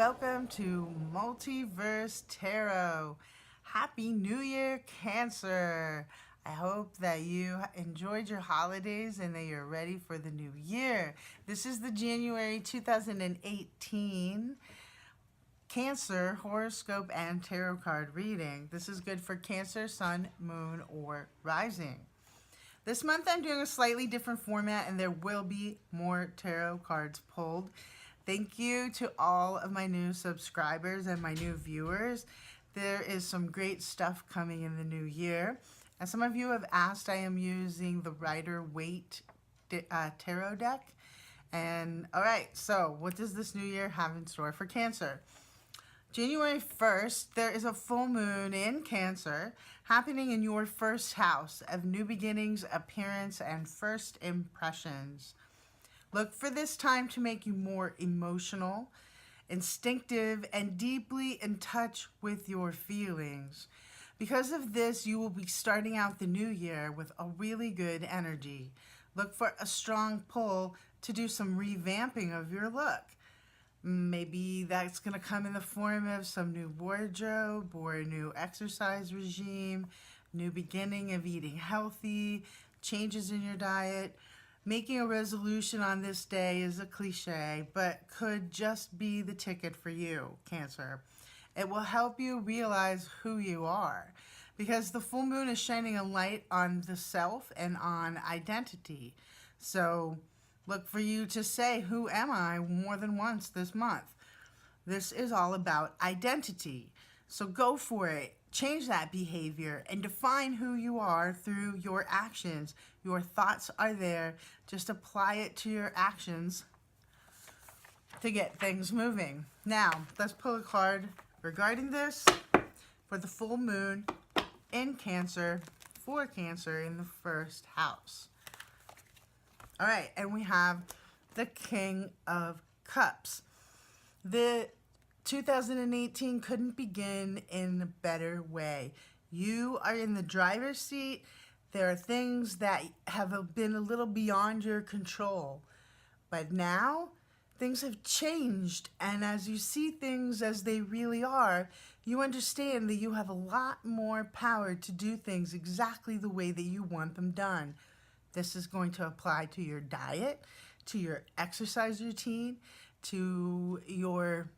welcome to Multiverse Tarot. Happy New Year, Cancer. I hope that you enjoyed your holidays and that you're ready for the new year. This is the January 2018 Cancer horoscope and tarot card reading. This is good for Cancer, Sun, Moon, or Rising. This month I'm doing a slightly different format and there will be more tarot cards pulled. Thank you to all of my new subscribers and my new viewers. There is some great stuff coming in the new year. As some of you have asked, I am using the Rider-Waite tarot deck. And all right, so what does this new year have in store for Cancer? January 1st, there is a full moon in Cancer happening in your first house of new beginnings, appearance, and first impressions. Look for this time to make you more emotional, instinctive, and deeply in touch with your feelings. Because of this, you will be starting out the new year with a really good energy. Look for a strong pull to do some revamping of your look. Maybe that's going to come in the form of some new wardrobe or a new exercise regime, new beginning of eating healthy, changes in your diet. Making a resolution on this day is a cliche, but could just be the ticket for you, Cancer. It will help you realize who you are, because the full moon is shining a light on the self and on identity. So look for you to say, who am I, more than once this month. This is all about identity. So go for it. Change that behavior and define who you are through your actions. Your thoughts are there. Just apply it to your actions to get things moving. Now, let's pull a card regarding this for the full moon in Cancer, for Cancer in the first house. All right, and we have the King of Cups. The 2018 couldn't begin in a better way. You are in the driver's seat. There are things that have been a little beyond your control. But now, things have changed. And as you see things as they really are, you understand that you have a lot more power to do things exactly the way that you want them done. This is going to apply to your diet, to your exercise routine, to your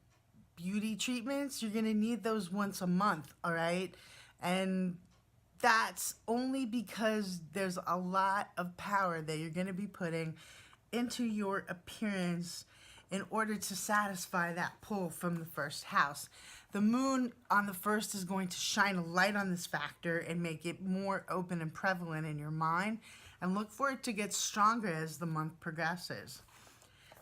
beauty treatments. You're going to need those once a month, all right? And that's only because there's a lot of power that you're going to be putting into your appearance in order to satisfy that pull from the first house. The moon on the first is going to shine a light on this factor and make it more open and prevalent in your mind, and look for it to get stronger as the month progresses.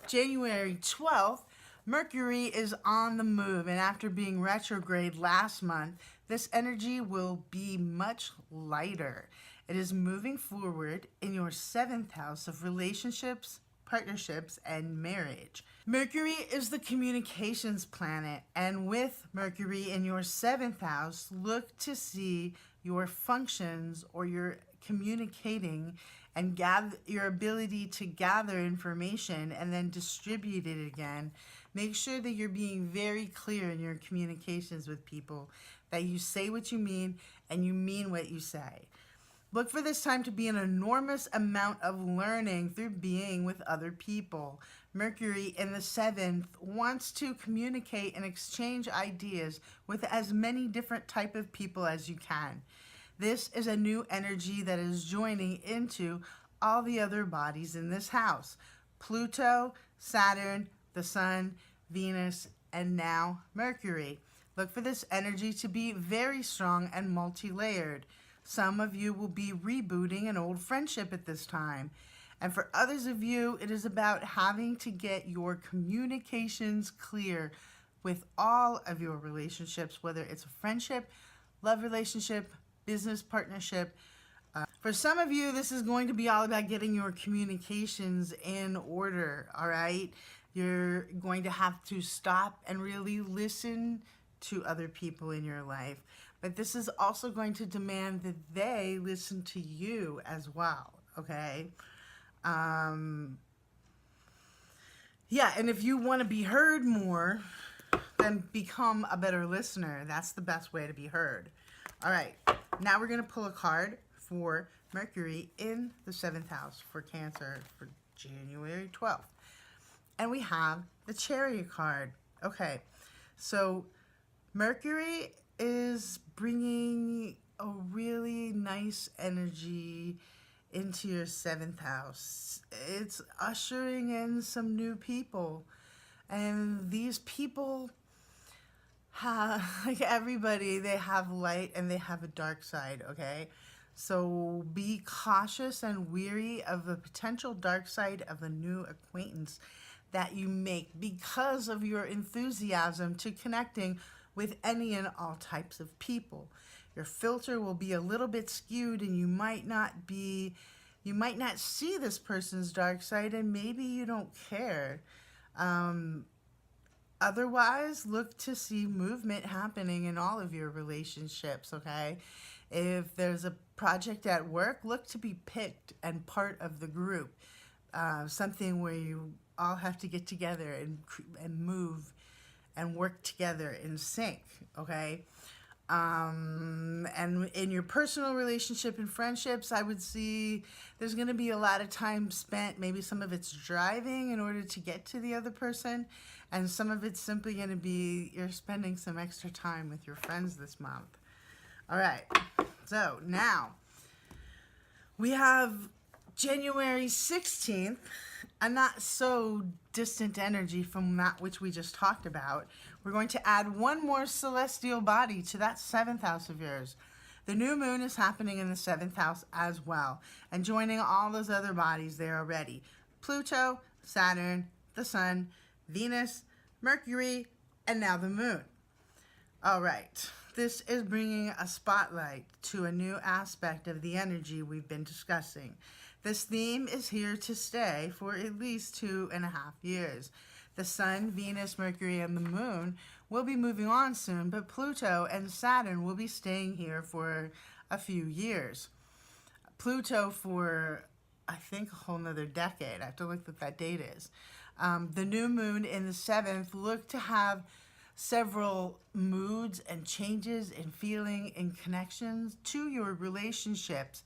January 12th, Mercury is on the move, and after being retrograde last month, this energy will be much lighter. It is moving forward in your 7th house of relationships, partnerships, and marriage. Mercury is the communications planet, and with Mercury in your 7th house, look to see your functions or your communicating and your ability to gather information and then distribute it again. Make sure that you're being very clear in your communications with people, that you say what you mean and you mean what you say. Look for this time to be an enormous amount of learning through being with other people. Mercury in the 7th wants to communicate and exchange ideas with as many different types of people as you can. This is a new energy that is joining into all the other bodies in this house. Pluto, Saturn, the Sun, Venus, and now Mercury. Look for this energy to be very strong and multi-layered. Some of you will be rebooting an old friendship at this time. And for others of you, it is about having to get your communications clear with all of your relationships, whether it's a friendship, love relationship, business partnership. For some of you, this is going to be all about getting your communications in order, all right? You're going to have to stop and really listen to other people in your life. But this is also going to demand that they listen to you as well, okay? Yeah, and if you want to be heard more, then become a better listener. That's the best way to be heard. All right, now we're going to pull a card for Mercury in the 7th house for Cancer for January 12th. And we have the Chariot card. Okay, so Mercury is bringing a really nice energy into your 7th house. It's ushering in some new people. And these people have, like everybody, they have light and they have a dark side, okay? So be cautious and weary of the potential dark side of a new acquaintance that you make because of your enthusiasm to connecting with any and all types of people. Your filter will be a little bit skewed and you might not see this person's dark side, and maybe you don't care. Otherwise, look to see movement happening in all of your relationships, okay? If there's a project at work, look to be picked and part of the group. Something where you all have to get together and move and work together in sync, okay? And in your personal relationship and friendships, I would see there's going to be a lot of time spent. Maybe some of it's driving in order to get to the other person, and some of it's simply going to be you're spending some extra time with your friends this month. All right, so now we have January 16th, a not so distant energy from that which we just talked about. We're going to add one more celestial body to that 7th house of yours. The new moon is happening in the 7th house as well, and joining all those other bodies there already. Pluto, Saturn, the Sun, Venus, Mercury, and now the moon. All right, this is bringing a spotlight to a new aspect of the energy we've been discussing. This theme is here to stay for at least 2.5 years. The Sun, Venus, Mercury, and the Moon will be moving on soon, but Pluto and Saturn will be staying here for a few years. Pluto for, I think, a whole nother decade. I have to look what that date is. The new moon in the 7th look to have several moods and changes in feeling and connections to your relationships.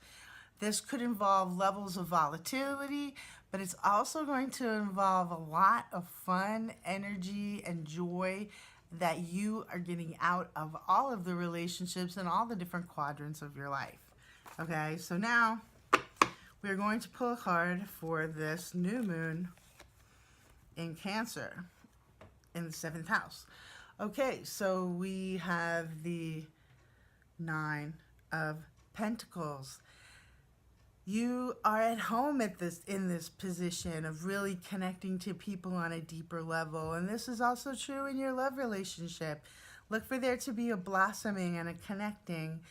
This could involve levels of volatility, but it's also going to involve a lot of fun, energy, and joy that you are getting out of all of the relationships and all the different quadrants of your life. Okay, so now we're going to pull a card for this new moon in Cancer in the 7th house. Okay, so we have the 9 of Pentacles. You are at home in this position of really connecting to people on a deeper level. And this is also true in your love relationship. Look for there to be a blossoming and a connecting.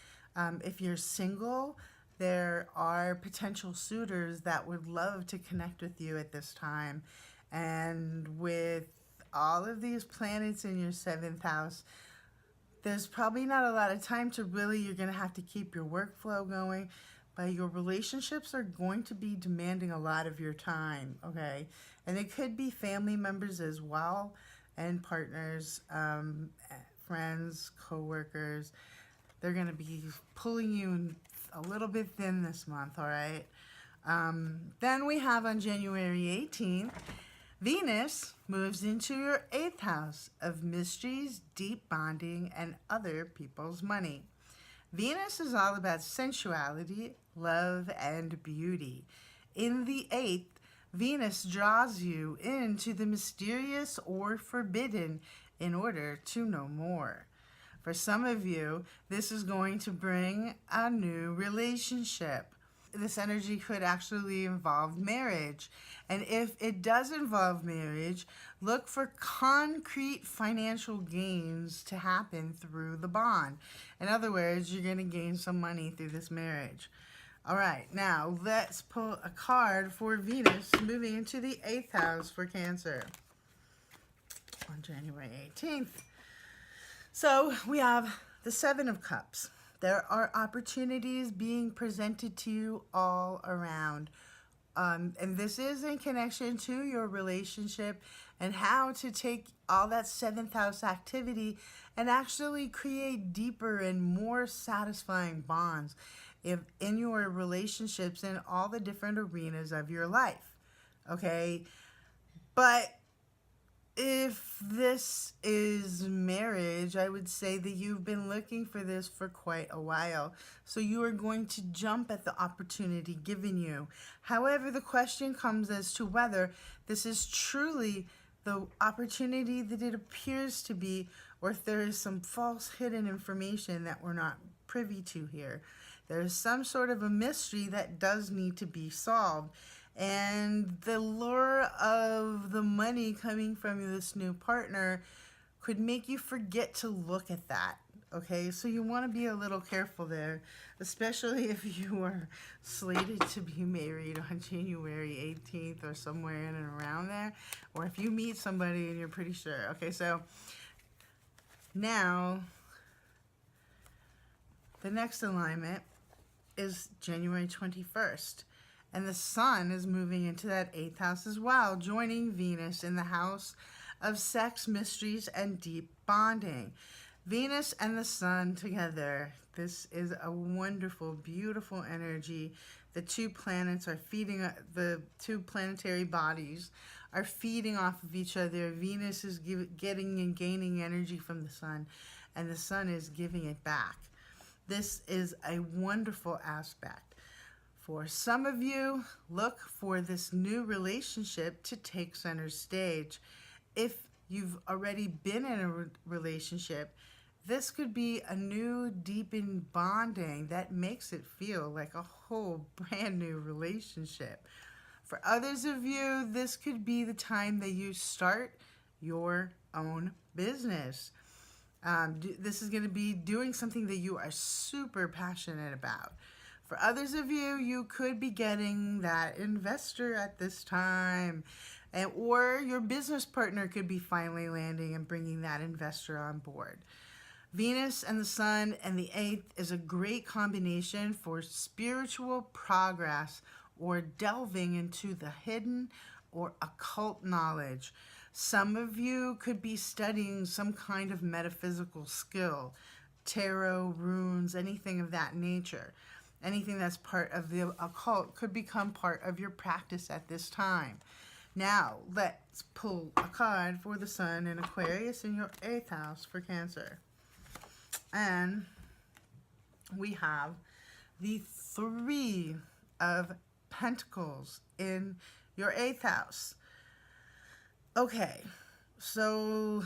If you're single, there are potential suitors that would love to connect with you at this time. And with all of these planets in your 7th house, there's probably not a lot of time to really, you're going to have to keep your workflow going. But your relationships are going to be demanding a lot of your time, okay? And it could be family members as well, and partners, friends, co-workers. They're going to be pulling you a little bit thin this month, all right? Then we have on January 18th, Venus moves into your 8th house of mysteries, deep bonding, and other people's money. Venus is all about sensuality, love, and beauty. In the 8th, Venus draws you into the mysterious or forbidden in order to know more. For some of you, this is going to bring a new relationship. This energy could actually involve marriage. And if it does involve marriage, look for concrete financial gains to happen through the bond. In other words, you're going to gain some money through this marriage. All right, now let's pull a card for Venus moving into the 8th house for Cancer on January 18th. So we have the 7 of Cups. There are opportunities being presented to you all around. And this is in connection to your relationship and how to take all that seventh house activity and actually create deeper and more satisfying bonds in your relationships in all the different arenas of your life. Okay? But if this is marriage, I would say that you've been looking for this for quite a while. So you are going to jump at the opportunity given you. However, the question comes as to whether this is truly the opportunity that it appears to be, or if there is some false hidden information that we're not privy to here. There is some sort of a mystery that does need to be solved. And the lure of the money coming from this new partner could make you forget to look at that. Okay, so you want to be a little careful there, especially if you are slated to be married on January 18th or somewhere in and around there, or if you meet somebody and you're pretty sure. Okay, so now the next alignment is January 21st. And the sun is moving into that 8th house as well, joining Venus in the house of sex, mysteries, and deep bonding. Venus and the sun together. This is a wonderful, beautiful energy. The two planets are feeding, the two planetary bodies are feeding off of each other. Venus is getting and gaining energy from the sun, and the sun is giving it back. This is a wonderful aspect. For some of you, look for this new relationship to take center stage. If you've already been in a relationship, this could be a new deepened bonding that makes it feel like a whole brand new relationship. For others of you, this could be the time that you start your own business. This is going to be doing something that you are super passionate about. For others of you, you could be getting that investor at this time, or your business partner could be finally landing and bringing that investor on board. Venus and the sun and the 8th is a great combination for spiritual progress or delving into the hidden or occult knowledge. Some of you could be studying some kind of metaphysical skill, tarot, runes, anything of that nature. Anything that's part of the occult could become part of your practice at this time. Now, let's pull a card for the sun in Aquarius in your 8th house for Cancer. And we have the 3 of Pentacles in your 8th house. Okay, so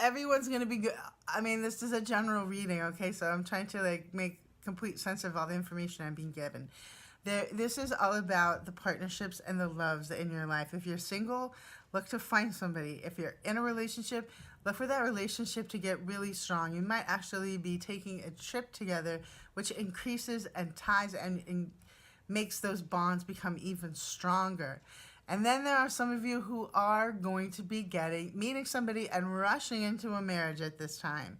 everyone's going to be good. I mean, this is a general reading, okay? So I'm trying to make complete sense of all the information I'm being given. This is all about the partnerships and the loves in your life. If you're single, look to find somebody. If you're in a relationship, look for that relationship to get really strong. You might actually be taking a trip together, which increases and ties and makes those bonds become even stronger. And then there are some of you who are going to be meeting somebody and rushing into a marriage at this time.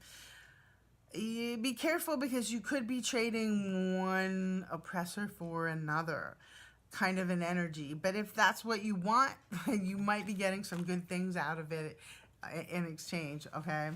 Be careful, because you could be trading one oppressor for another kind of an energy. But if that's what you want, you might be getting some good things out of it in exchange, okay?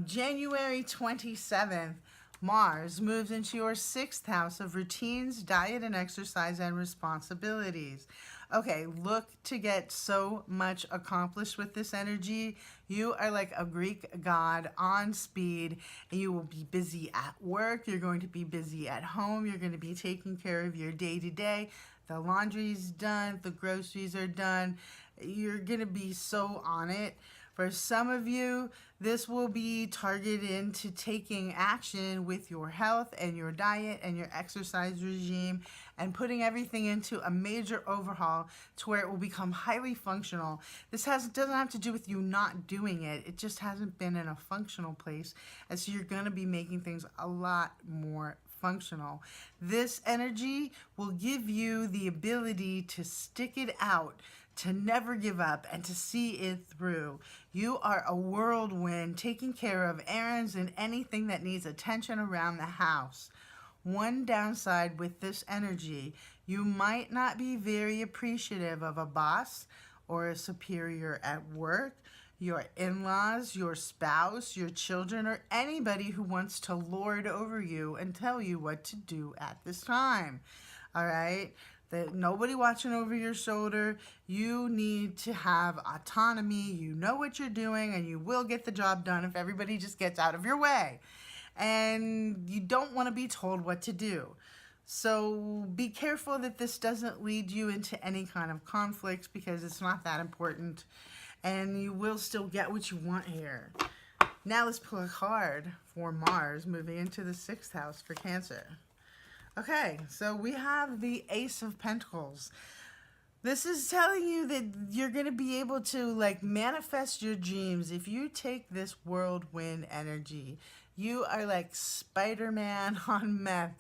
January 27th, Mars moves into your 6th house of routines, diet and exercise, and responsibilities. Okay, look to get so much accomplished with this energy. You are like a Greek god on speed, and you will be busy at work. You're going to be busy at home. You're going to be taking care of your day-to-day. The laundry's done. The groceries are done. You're going to be so on it. For some of you, this will be targeted into taking action with your health and your diet and your exercise regime and putting everything into a major overhaul to where it will become highly functional. This doesn't have to do with you not doing it. It just hasn't been in a functional place. And so you're going to be making things a lot more functional. This energy will give you the ability to stick it out, to never give up, and to see it through. You are a whirlwind, taking care of errands and anything that needs attention around the house. One downside with this energy, you might not be very appreciative of a boss or a superior at work, your in-laws, your spouse, your children, or anybody who wants to lord over you and tell you what to do at this time. All right? That nobody watching over your shoulder. You need to have autonomy. You know what you're doing, and you will get the job done if everybody just gets out of your way. And you don't want to be told what to do. So be careful that this doesn't lead you into any kind of conflicts, because it's not that important, and you will still get what you want here. Now let's pull a card for Mars moving into the 6th house for Cancer. Okay, so we have the Ace of Pentacles. This is telling you that you're going to be able to manifest your dreams if you take this whirlwind energy. You are like Spider-Man on meth.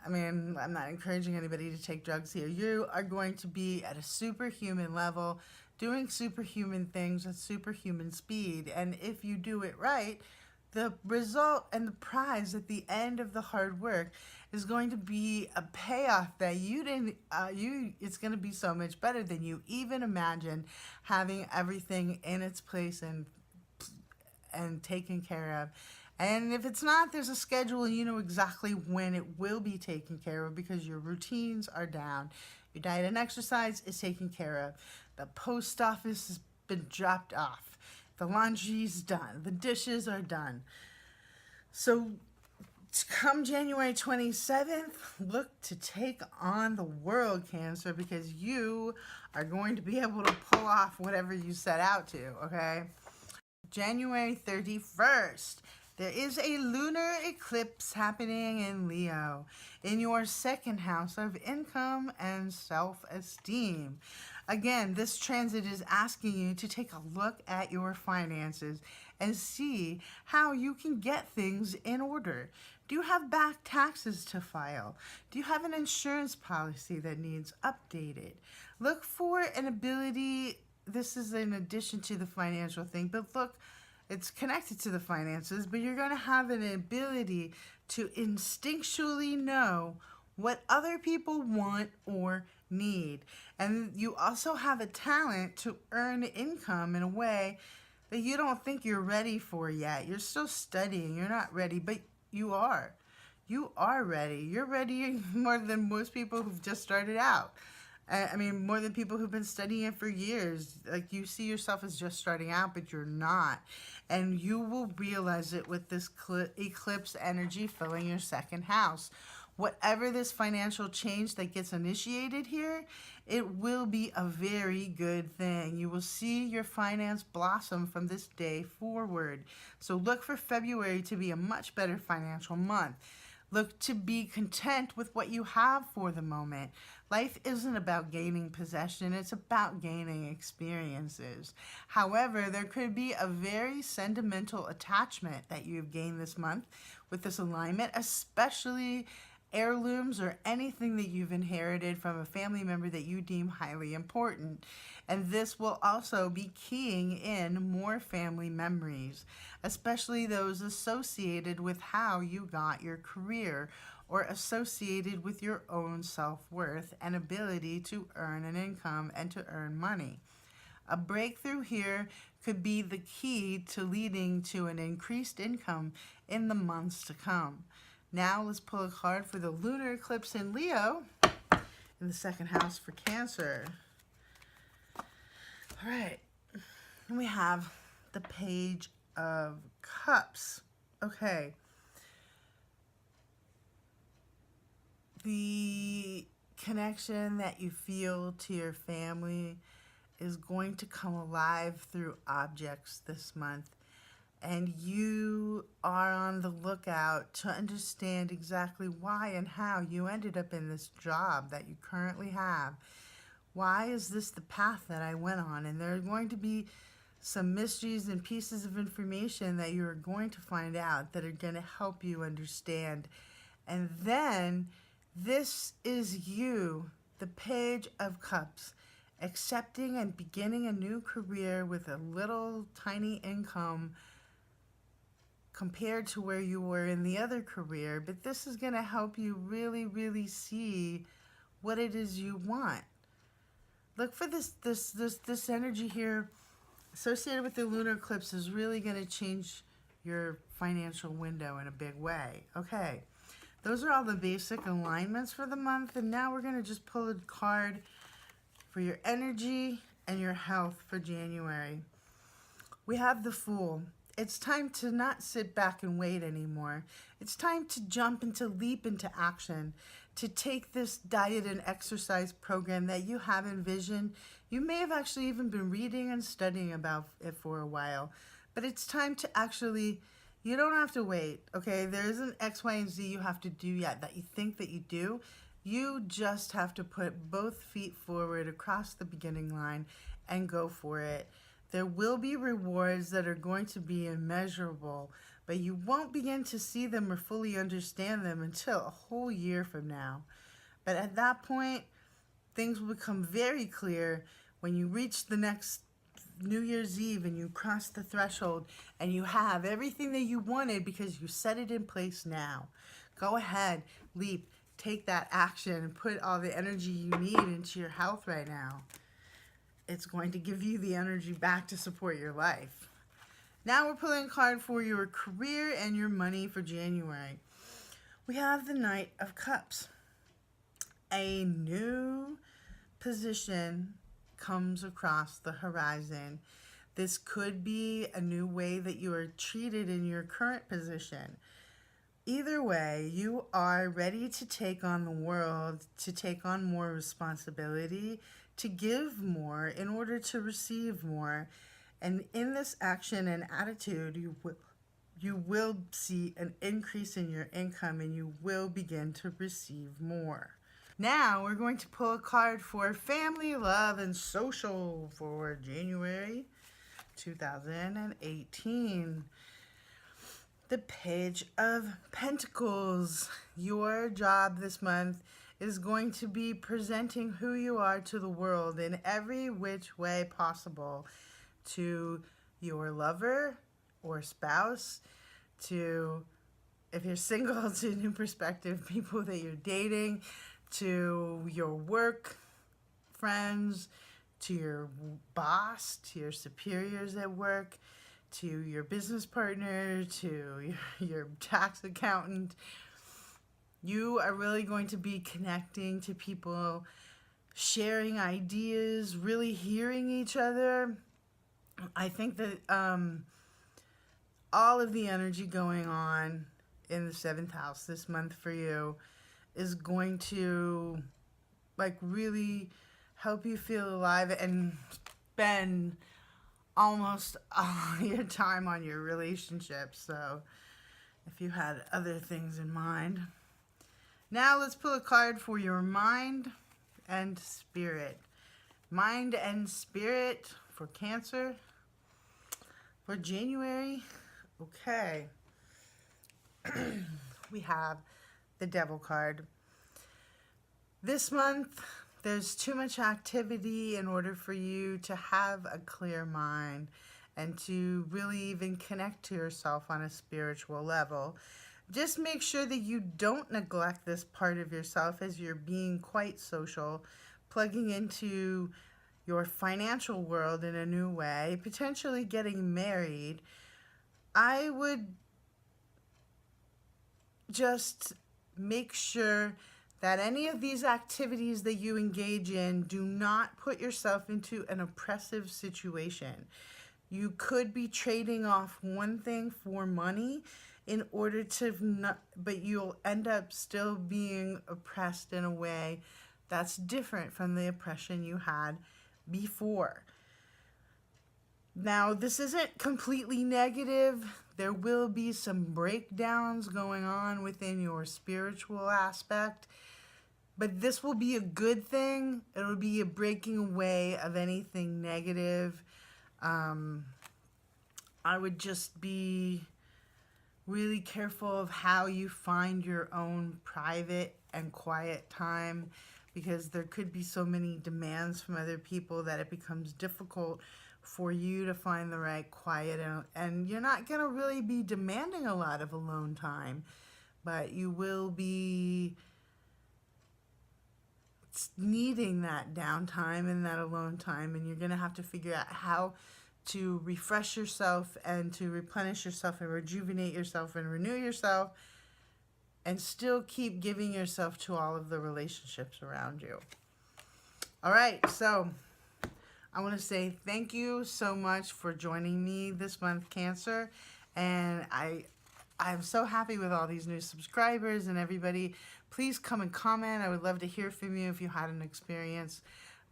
I mean, I'm not encouraging anybody to take drugs here. You are going to be at a superhuman level, doing superhuman things at superhuman speed. And if you do it right, the result and the prize at the end of the hard work is going to be a payoff that it's going to be so much better than you even imagined, having everything in its place and taken care of. And if it's not, there's a schedule, and you know exactly when it will be taken care of, because your routines are down. Your diet and exercise is taken care of. The post office has been dropped off. The laundry's done. The dishes are done. So come January 27th, look to take on the world, Cancer, because you are going to be able to pull off whatever you set out to, okay? January 31st. There is a lunar eclipse happening in Leo, in your 2nd house of income and self-esteem. Again, this transit is asking you to take a look at your finances and see how you can get things in order. Do you have back taxes to file? Do you have an insurance policy that needs updated? Look for an ability. This is in addition to the financial thing, but look, it's connected to the finances, but you're going to have an ability to instinctually know what other people want or need. And you also have a talent to earn income in a way that you don't think you're ready for yet. You're still studying. You're not ready, but you are. You are ready. You're ready more than most people who've just started out. I mean, more than people who've been studying it for years. Like, you see yourself as just starting out, but you're not. And you will realize it with this eclipse energy filling your 2nd house. Whatever this financial change that gets initiated here, it will be a very good thing. You will see your finance blossom from this day forward. So look for February to be a much better financial month. Look to be content with what you have for the moment. Life isn't about gaining possession, it's about gaining experiences. However, there could be a very sentimental attachment that you've gained this month with this alignment, especially heirlooms or anything that you've inherited from a family member that you deem highly important. And this will also be keying in more family memories, especially those associated with how you got your career or associated with your own self-worth and ability to earn an income and to earn money. A breakthrough here could be the key to leading to an increased income in the months to come. Now let's pull a card for the lunar eclipse in Leo in the 2nd house for Cancer. All right, and we have the Page of Cups. Okay. The connection that you feel to your family is going to come alive through objects this month. And you are on the lookout to understand exactly why and how you ended up in this job that you currently have. Why is this the path that I went on? And there are going to be some mysteries and pieces of information that you're going to find out that are going to help you understand. And then this is you, the Page of Cups, accepting and beginning a new career with a little tiny income compared to where you were in the other career, but this is going to help you really, really see what it is you want. Look for this energy here associated with the lunar eclipse is really going to change your financial window in a big way. Okay, those are all the basic alignments for the month, and now we're going to just pull a card for your energy and your health for January. We have the Fool. It's time to not sit back and wait anymore. It's time to jump and to leap into action, to take this diet and exercise program that you have envisioned. You may have actually even been reading and studying about it for a while, but it's time to actually, you don't have to wait, okay? There isn't X, Y, and Z you have to do yet that you think that you do. You just have to put both feet forward across the beginning line and go for it. There will be rewards that are going to be immeasurable, but you won't begin to see them or fully understand them until a whole year from now. But at that point, things will become very clear when you reach the next New Year's Eve and you cross the threshold and you have everything that you wanted because you set it in place now. Go ahead, leap, take that action, and put all the energy you need into your health right now. It's going to give you the energy back to support your life. Now we're pulling a card for your career and your money for January. We have the Knight of Cups. A new position comes across the horizon. This could be a new way that you are treated in your current position. Either way, you are ready to take on the world, to take on more responsibility, to give more in order to receive more. And in this action and attitude, you will see an increase in your income and you will begin to receive more. Now we're going to pull a card for family, love, and social for January 2018. The Page of Pentacles. Your job this month is going to be presenting who you are to the world in every which way possible, to your lover or spouse, to, if you're single, to new prospective people that you're dating, to your work friends, to your boss, to your superiors at work, to your business partner, to your tax accountant. You are really going to be connecting to people, sharing ideas, really hearing each other. I think that all of the energy going on in the 7th house this month for you is going to really help you feel alive and spend almost all your time on your relationships. So if you had other things in mind. Now let's pull a card for your mind and spirit. Mind and spirit for Cancer for January. Okay. We have the Devil card. This month, there's too much activity in order for you to have a clear mind and to really even connect to yourself on a spiritual level. Just make sure that you don't neglect this part of yourself as you're being quite social, plugging into your financial world in a new way, potentially getting married. I would just make sure that any of these activities that you engage in, do not put yourself into an oppressive situation. You could be trading off one thing for money in order to not, but you'll end up still being oppressed in a way that's different from the oppression you had before. Now, this isn't completely negative. There will be some breakdowns going on within your spiritual aspect, but this will be a good thing. It'll be a breaking away of anything negative. I would just be really careful of how you find your own private and quiet time, because there could be so many demands from other people that it becomes difficult for you to find the right quiet, and you're not going to really be demanding a lot of alone time, but you will be needing that downtime and that alone time, and you're going to have to figure out how to refresh yourself and to replenish yourself and rejuvenate yourself and renew yourself and still keep giving yourself to all of the relationships around you. All right, so I want to say thank you so much for joining me this month, Cancer, and I'm so happy with all these new subscribers and everybody. Please come and comment. I would love to hear from you if you had an experience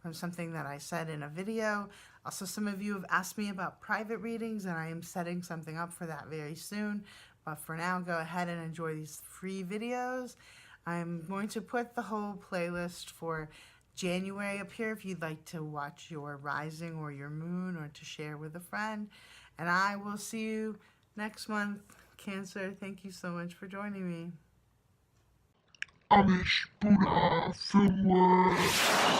from something that I said in a video. Also, some of you have asked me about private readings, and I am setting something up for that very soon. But for now, go ahead and enjoy these free videos. I'm going to put the whole playlist for January up here if you'd like to watch your rising or your moon or to share with a friend. And I will see you next month, Cancer. Thank you so much for joining me. Amish Pura Firmware.